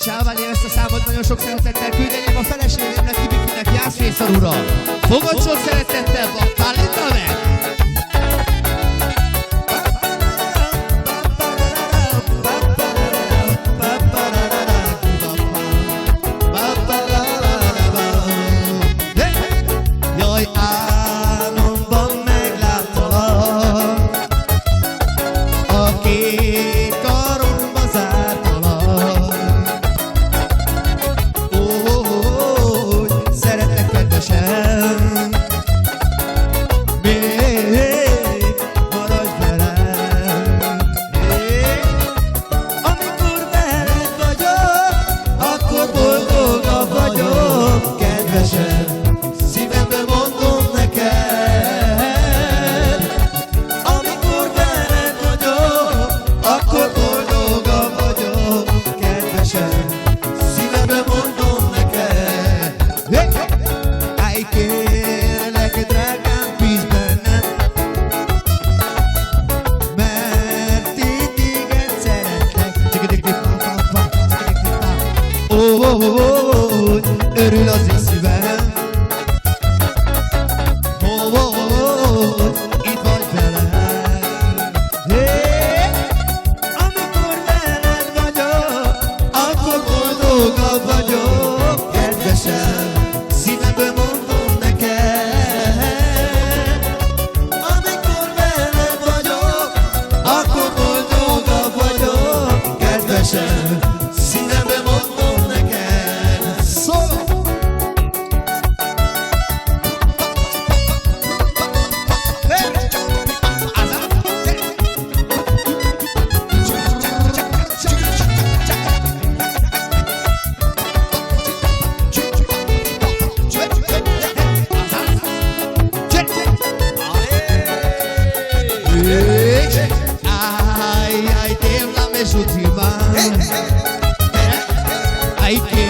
Csáválé ezt a számot nagyon sok szeretettel küldeném a feleségemnek, Kibikinek, Jászfészar uram. Fogod sok szeretettel, Bálint meg! Jaj, álmomban megláttalak, a két karomba zártalak. Ó, szeretlek kedvesem, még maradj velem. Amikor veled vagyok, akkor boldogabb vagyok, kedvesem. Szívembe mondom neked, amikor veled vagyok, akkor boldogabb vagyok, kedvesem. Szívembe mondom neked. Állj, kérlek, drágám, bízz bennem, mert én téged szeretlek. Ó, örül az én szívem, itt vagy velem. Amikor veled vagyok, akkor boldogabb vagyok, kedvesem. Szívemből mondom neked, amikor veled vagyok, akkor boldogabb vagyok, kedvesem. Szívemből mondom neked. Szól! Ai, ai, tem la mesmo timão. Ai, que